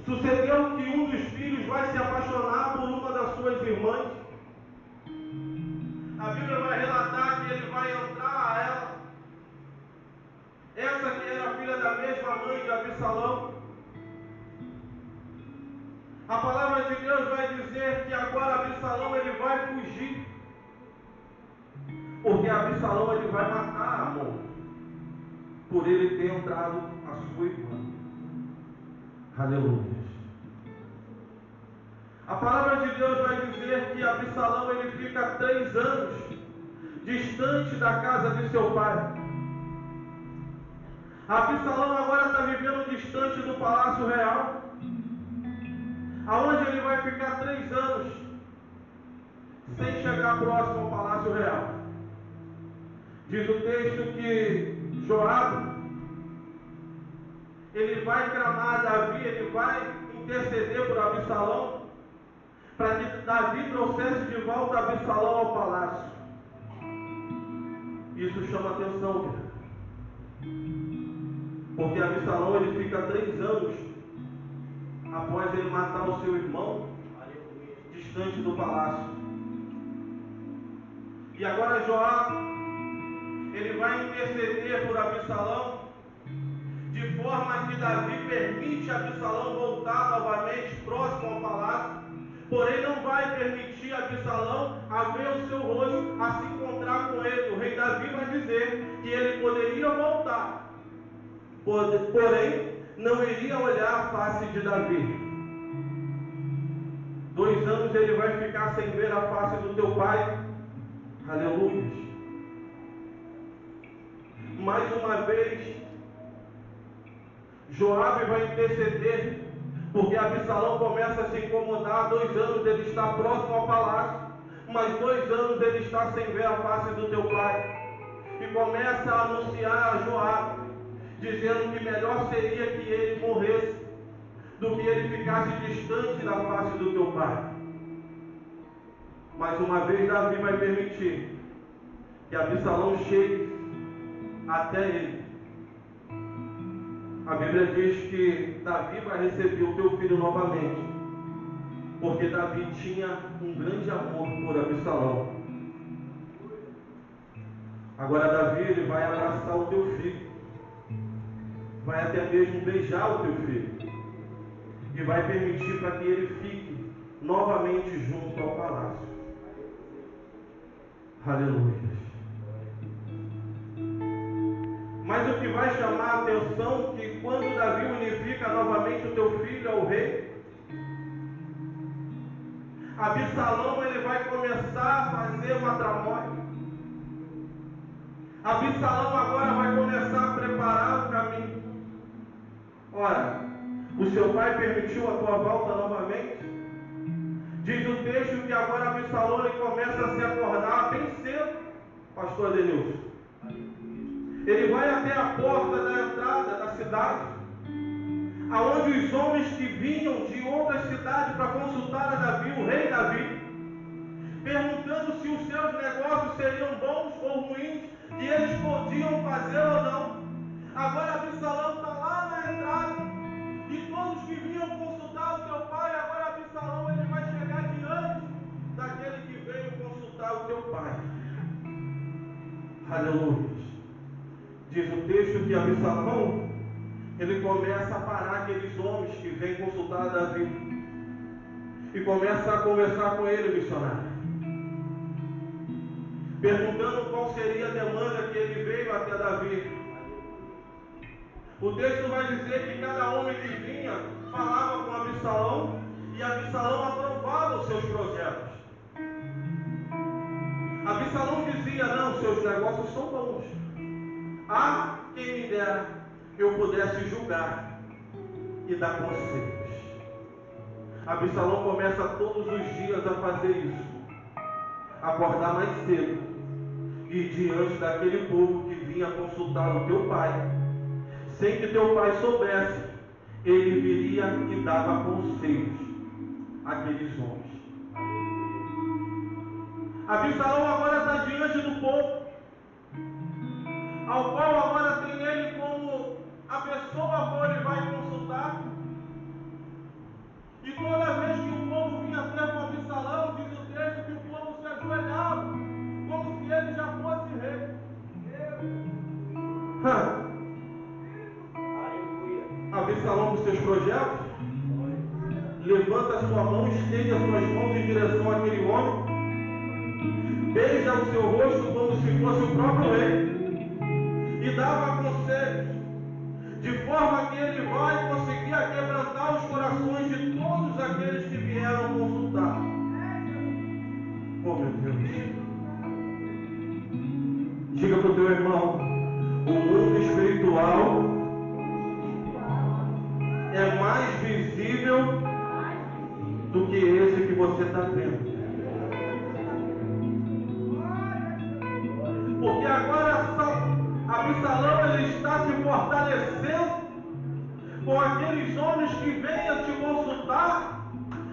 Sucedeu que um dos filhos vai se apaixonar por uma das suas irmãs. A Bíblia vai relatar que ele vai entrar a ela. Essa que era filha da mesma mãe de Absalão. A palavra de Deus vai dizer que agora Absalão ele vai fugir. Porque Absalão ele vai matar Amon. Por ele ter entrado a sua irmã. Aleluia. A palavra de Deus vai dizer que Absalão ele fica 3 anos distante da casa de seu pai. Absalão agora está vivendo distante do palácio real, aonde ele vai ficar 3 anos sem chegar próximo ao palácio real. Diz o texto que Joabe ele vai clamar a Davi, ele vai interceder por Absalão, para que Davi trouxesse de volta Absalão ao palácio. Isso chama atenção, querido. Porque Absalão ele fica 3 anos após ele matar o seu irmão, distante do palácio. E agora Joabe ele vai interceder por Absalão, de forma que Davi permite Absalão voltar novamente próximo ao palácio, porém não vai permitir Absalão a ver o seu rosto, a se encontrar com ele. O rei Davi vai dizer que ele poderia voltar, porém não iria olhar a face de Davi. 2 anos ele vai ficar sem ver a face do teu pai. Aleluia. Mais uma vez Joabe vai interceder, porque Absalão começa a se incomodar. 2 anos ele está próximo ao palácio, mas 2 anos ele está sem ver a face do teu pai. E começa a anunciar a Joabe, dizendo que melhor seria que ele morresse, do que ele ficasse distante da face do teu pai. Mais uma vez Davi vai permitir que Absalão chegue até ele. A Bíblia diz que Davi vai receber o teu filho novamente, porque Davi tinha um grande amor por Absalão. Agora Davi ele vai abraçar o teu filho, vai até mesmo beijar o teu filho, e vai permitir para que ele fique novamente junto ao palácio. Aleluia. Mas o que vai chamar a atenção é que quando Davi unifica novamente o teu filho ao rei, Absalão ele vai começar a fazer uma tramóia. Absalão agora vai começar a preparar o caminho. Ora, o seu pai permitiu a tua volta novamente? Diz o texto que agora Absalão ele começa a se acordar bem cedo, pastor Adenilson. Ele vai até a porta da entrada da cidade, aonde os homens que vinham de outras cidades para consultar a Davi, o rei Davi, perguntando se os seus negócios seriam bons ou ruins, que eles podiam fazer ou não. Agora Absalão está lá na entrada, e todos que vinham consultar o teu pai, agora Absalão ele vai chegar diante daquele que veio consultar o teu pai. Aleluia. Diz o texto que Absalão ele começa a parar aqueles homens que vêm consultar Davi e começa a conversar com ele, missionário, perguntando qual seria a demanda que ele veio até Davi. O texto vai dizer que cada homem que vinha falava com Absalão e Absalão aprovava os seus projetos. Absalão dizia: não, seus negócios são bons. Ah, quem me dera eu pudesse julgar e dar conselhos. Absalão começa todos os dias a fazer isso, acordar mais cedo e diante daquele povo que vinha consultar o teu pai, sem que teu pai soubesse, ele viria e dava conselhos àqueles homens. Absalão agora está diante do povo, ao qual agora tem ele como a pessoa a qual ele vai consultar. Absalão com seus projetos, levanta a sua mão, estende as suas mãos em direção àquele homem, beija o seu rosto como se fosse o próprio rei e dava conselhos, de forma que ele vai conseguir quebrantar os corações de todos aqueles que vieram consultar. Oh, meu Deus. Diga para o teu irmão, o mundo espiritual é mais visível do que esse que você está vendo. Porque agora Absalão ele está se fortalecendo com aqueles homens que vêm a te consultar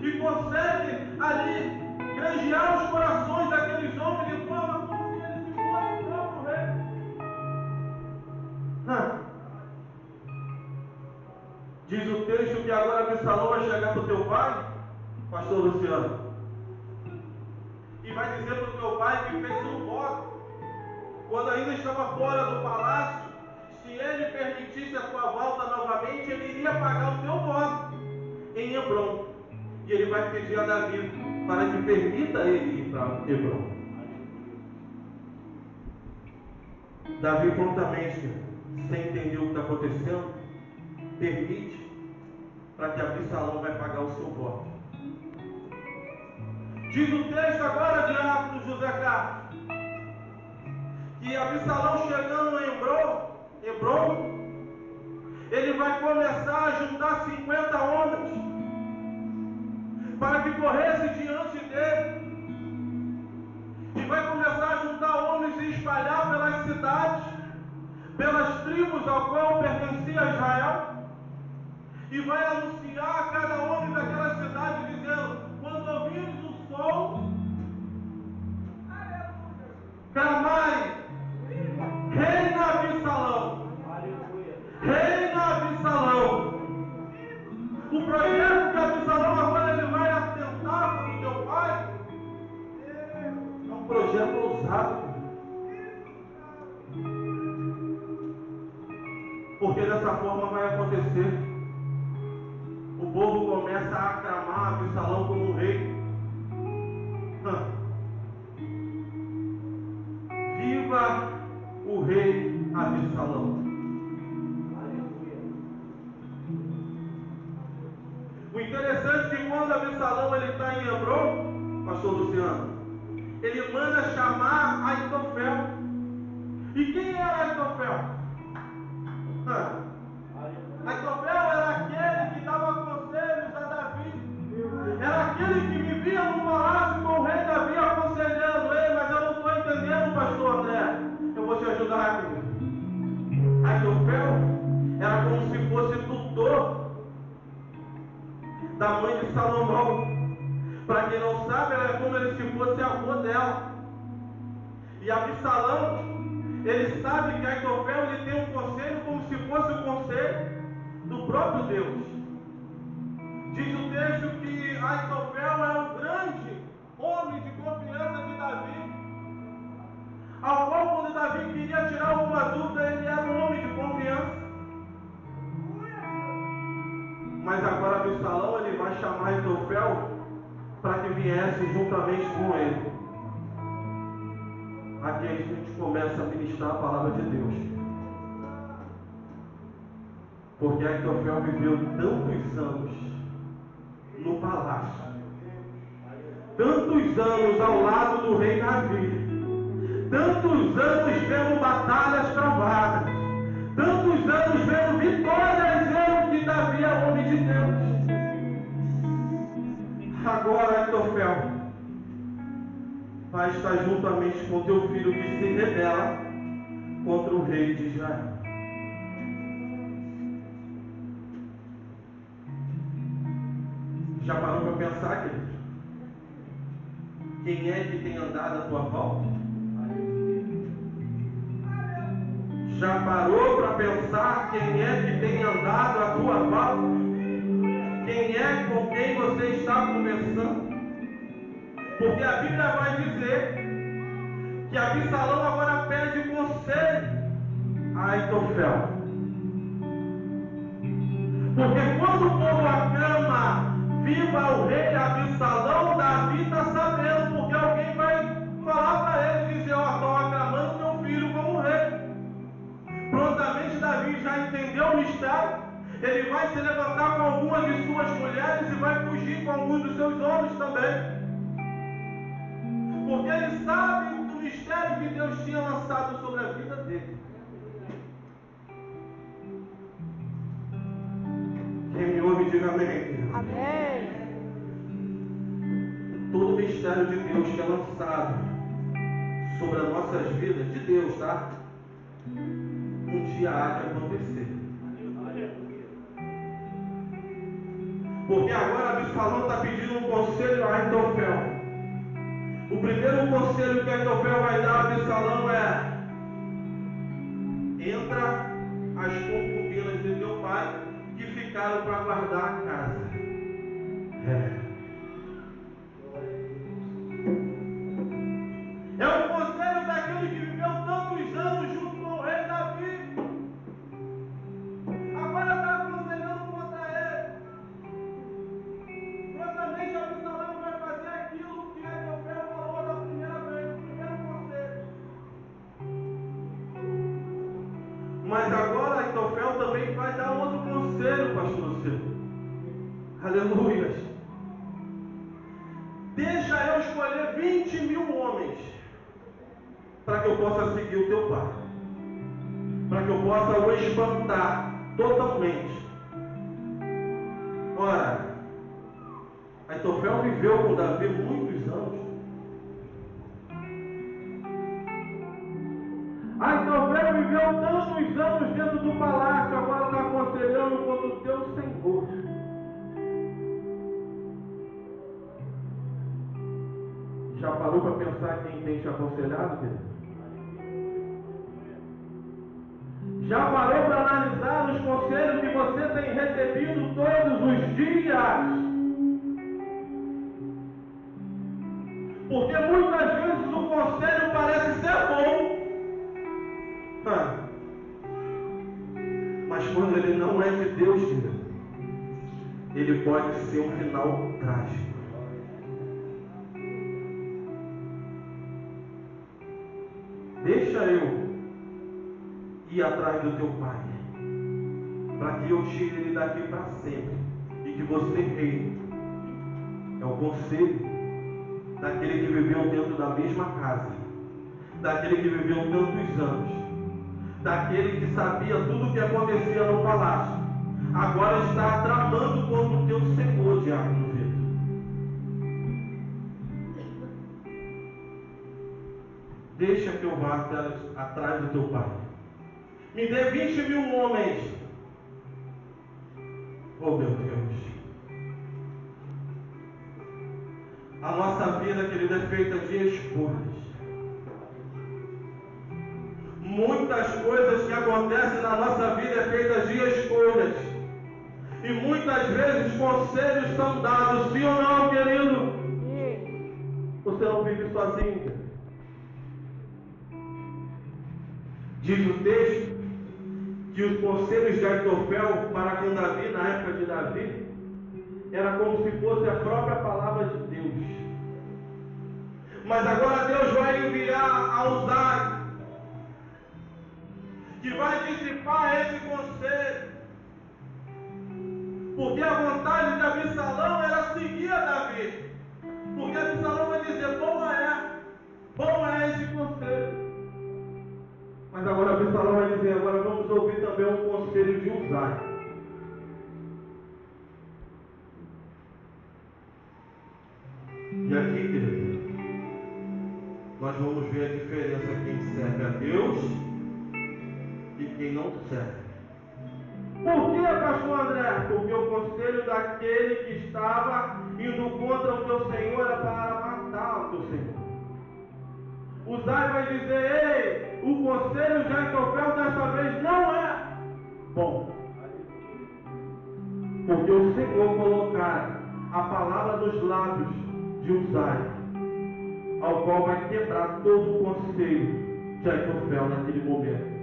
e consegue ali granjear os corações daqueles homens de forma como se eles fossem o próprio rei. Diz o texto que agora Absalão vai chegar para o teu pai, pastor Luciano, e vai dizer para o teu pai que fez um voto quando ainda estava fora do palácio. Se ele permitisse a tua volta novamente, ele iria pagar o teu voto em Hebrom. E ele vai pedir a Davi para que permita ele ir para Hebrom. Davi prontamente, sem entender o que está acontecendo, permite para que Absalão vai pagar o seu voto. Diz o texto agora de Atos José Carlos que Absalão chegando em Hebrom, ele vai começar a juntar 50 homens para que corresse diante dele, e vai começar a juntar homens e espalhar pelas cidades, pelas tribos ao qual pertencia Israel, e vai anunciar a cada homem daquela cidade dizendo: quando ouvires o som, clamai, reina Absalão, reina Absalão. O projeto que Absalão agora ele vai atentar para o teu pai é um projeto ousado, porque dessa forma vai acontecer. O povo começa a aclamar Absalão como um rei. Viva o rei Absalão. O interessante é que quando Absalão ele está em Hebrom, pastor Luciano, ele manda chamar Aitofel. E quem era Aitofel? Aitofel era aquele que dava conselhos a Davi. Era aquele que vivia no palácio com o rei Davi aconselhando ele. Mas eu não estou entendendo, pastor André. Eu vou te ajudar aqui. Aitofel era como se fosse tutor da mãe de Salomão. Para quem não sabe, ela é como se fosse a avó dela. E Absalão, ele sabe que Aitofel ele tem um conselho como se fosse o conselho do próprio Deus. Diz o texto que Aitofel é um grande homem de confiança de Davi, ao qual quando Davi queria tirar alguma dúvida, ele era um homem de confiança. Mas agora Absalão ele vai chamar Aitofel para que viesse juntamente com ele. Aqui a gente começa a ministrar a palavra de Deus. Porque Aitofel viveu tantos anos no palácio, tantos anos ao lado do rei Davi, tantos anos vendo batalhas travadas, tantos anos vendo vitórias, vendo que Davi é homem de Deus. Agora Aitofel vai estar juntamente com teu filho que se rebela contra o rei de Israel. Já parou para pensar, querido? Quem é que tem andado à tua volta? Já parou para pensar quem é que tem andado à tua volta? Quem é com quem você está conversando? Porque a Bíblia vai dizer que Absalão agora pede conselho a Aitofel. Porque quando o povo aclama, viva o rei Absalão, Davi está sabendo, porque alguém vai falar para ele e dizer, ó, estão aclamando teu filho como rei. Prontamente Davi já entendeu o mistério, ele vai se levantar com algumas de suas mulheres e vai fugir com alguns dos seus homens também. Porque ele sabe do mistério que Deus tinha lançado sobre a vida dele. Quem me ouve, diga amém. Amém. Todo o mistério de Deus que é lançado sobre as nossas vidas, de Deus, tá? Um dia há de acontecer. Porque agora Absalão está pedindo um conselho a Aitofel. O primeiro conselho que Aitofel vai dar a Absalão é: entra as concubinas de teu pai que ficaram para guardar a casa. É o conselho daquele que viveu tantos anos junto com o rei Davi. Agora está aconselhando contra ele. Prontamente Absalão vai fazer aquilo que Aitofel falou da primeira vez, o primeiro conselho. Mas agora Aitofel também vai dar outro conselho, pastor Silvio. Aleluia. Deixa eu escolher 20.000 homens para que eu possa seguir o teu pai, para que eu possa o espantar totalmente. Ora, Aitofel viveu com Davi muitos anos. Aitofel viveu tantos anos dentro do palácio, agora está aconselhando contra o teu Senhor. Já parou para pensar quem tem te aconselhado, querido? Já parou para analisar os conselhos que você tem recebido todos os dias? Porque muitas vezes o conselho parece ser bom, mas quando ele não é de Deus, querido, ele pode ser um final trágico. Deixa eu ir atrás do teu pai, para que eu tire ele daqui para sempre e que você reine. É o conselho daquele que viveu dentro da mesma casa, daquele que viveu tantos anos, daquele que sabia tudo o que acontecia no palácio, agora está tramando contra o teu Senhor, diácono Vitor. Deixa que eu vá atrás do teu pai. Me dê 20.000 homens. Oh meu Deus. A nossa vida, querida, é feita de escolhas. Muitas coisas que acontecem na nossa vida é feita de escolhas. E muitas vezes conselhos são dados, sim ou não, querido? Você não vive sozinho. Diz o texto que os conselhos de Aitofel para com Davi, na época de Davi, era como se fosse a própria palavra de Deus. Mas agora Deus vai enviar a Uzai, que vai dissipar esse conselho. Porque a vontade de Absalão era seguir a Davi. Porque Absalão vai dizer, bom é esse conselho. Mas agora Absalão vai dizer, agora vamos ouvir também um conselho de Uzai. E aqui, querido, nós vamos ver a diferença quem serve a Deus e quem não serve. Por que, pastor André? Porque o conselho daquele que estava indo contra o teu Senhor era para matar o teu Senhor. Uzai vai dizer, ei, o conselho de Aitofel dessa vez não é bom. Porque o Senhor colocar a palavra nos lábios de Uzai, ao qual vai quebrar todo o conselho de Aitofel naquele momento.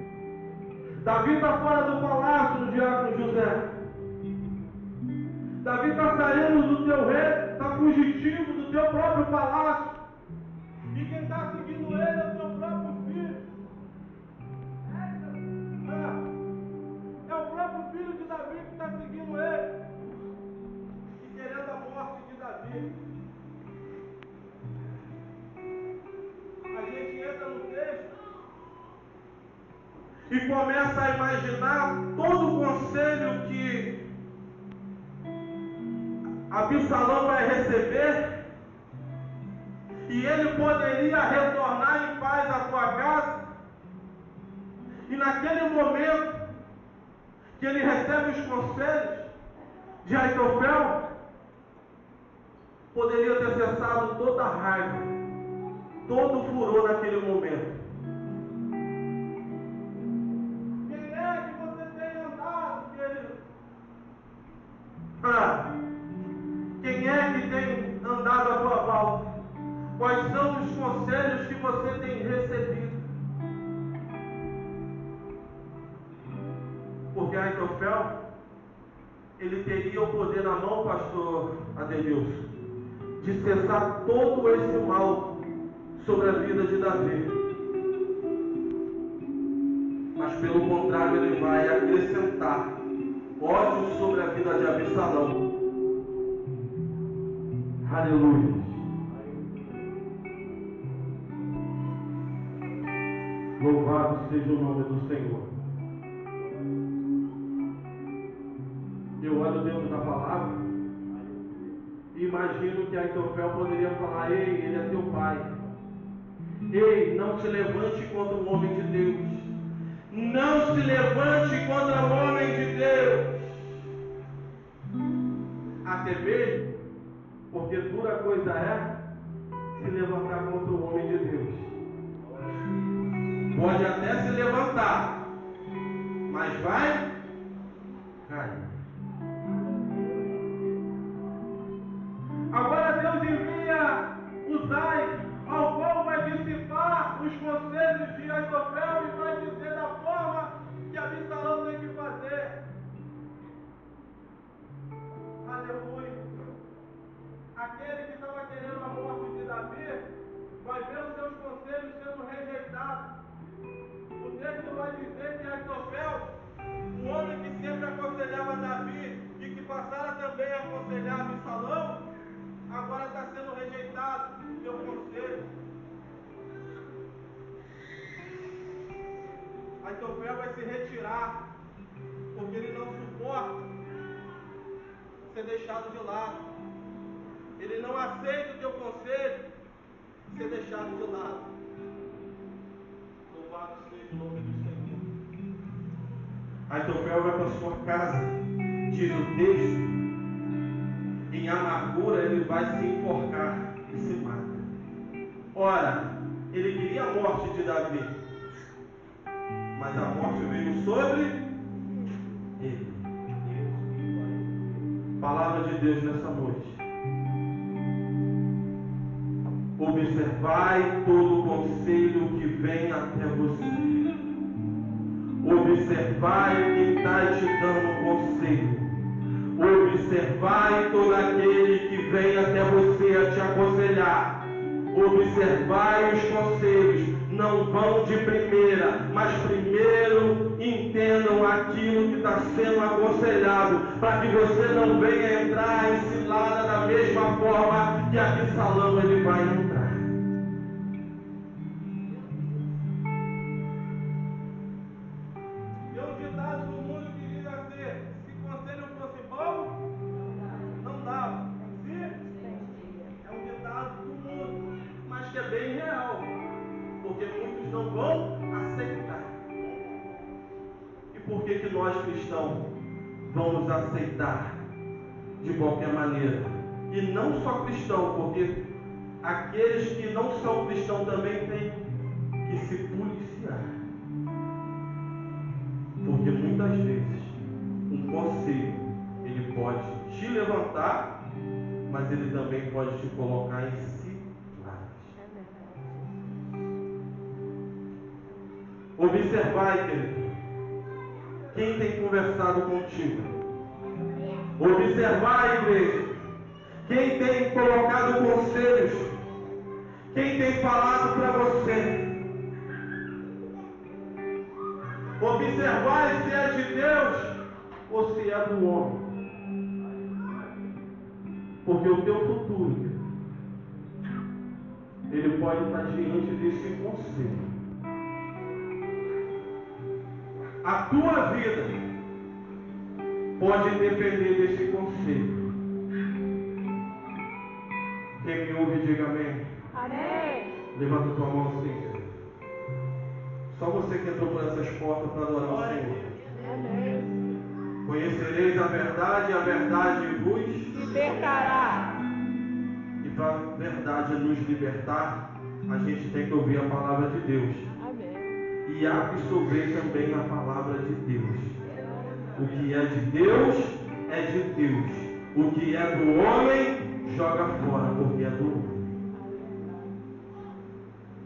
Davi está fora do palácio do diácono José. zelos do teu rei, está fugitivo do teu próprio palácio. E quem está seguindo ele é o teu próprio filho. É o próprio filho de Davi que está seguindo ele e querendo a morte de Davi. A gente entra no texto e começa a imaginar todo o conselho que Absalão vai receber, e ele poderia retornar em paz à sua casa. E naquele momento que ele recebe os conselhos de Aitofel, poderia ter cessado toda a raiva, todo o furor naquele momento. Quem é que você tem andado, querido? Quem é que tem andado à tua volta? Quais são os conselhos que você tem recebido? Porque Aitofel, ele teria o poder na mão, pastor Adenilson, de cessar todo esse mal sobre a vida de Davi. Mas pelo contrário, ele vai acrescentar ódio sobre a vida de Absalão. Aleluia. Louvado seja o nome do Senhor. Eu olho dentro da palavra e imagino que Aitofel poderia falar: ei, ele é teu pai. Ei, não se levante contra o homem de Deus. Não se levante contra o homem de Deus. Até mesmo porque dura coisa é se levantar contra o homem de Deus. Pode até se levantar, mas vai cair. Agora Deus envia Uzai, ao qual vai dissipar os conselhos de Aitofel e vai dizer da forma que Absalão tem que fazer. Aleluia. Aquele que estava querendo a morte de Davi vai ver os seus conselhos sendo rejeitados. O texto vai dizer que Aitofel, o homem que sempre aconselhava Davi e que passara também a aconselhar Absalão, agora está sendo rejeitado o teu conselho. Aitofel vai se retirar, porque ele não suporta ser deixado de lado. Ele não aceita o teu conselho ser deixado de lado. Louvado seja o nome do Senhor. Aitofel vai para sua casa, diz o texto. Em amargura ele vai se enforcar e se mata. Ora, ele queria a morte de Davi, mas a morte veio sobre ele. Palavra de Deus nessa noite. Observai todo o conselho que vem até você. Observai quem está te dando conselho. Observai todo aquele que vem até você a te aconselhar. Observai os conselhos. Não vão de primeira, mas primeiro entendam aquilo que está sendo aconselhado, para que você não venha entrar em cilada da mesma forma que Absalão ele vai entrar. Tem um ditado no mundo que diz assim: se conselho fosse bom, não dava. É um ditado do mundo, mas que é bem real, porque muitos não vão aceitar. E por que nós cristãos vamos aceitar de qualquer maneira? E não só cristão, porque aqueles que não são cristãos também têm que se policiar. Porque muitas vezes um conselho ele pode te levantar, mas ele também pode te colocar em ciladas. Observai, querido, quem tem conversado contigo. Observai, igreja, Quem tem colocado conselhos? Quem tem falado para você? Observar se é de Deus ou se é do homem. Porque o teu futuro, ele pode estar diante desse conselho. A tua vida pode depender desse conselho. Quem me ouve, diga amém. Amém. Levanta tua mão assim. Só você que entrou por essas portas para adorar o Senhor. Amém. Conhecereis a verdade vos Libertará. E para a verdade nos libertar, a gente tem que ouvir a palavra de Deus. Amém. E absorver também a palavra de Deus. O que é de Deus, é de Deus. O que é do homem, joga fora, porque é do homem.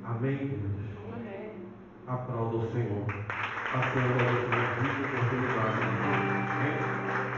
Amém, queridos? Amém. Aplauda o Senhor. A Senhora da oportunidade. Amém?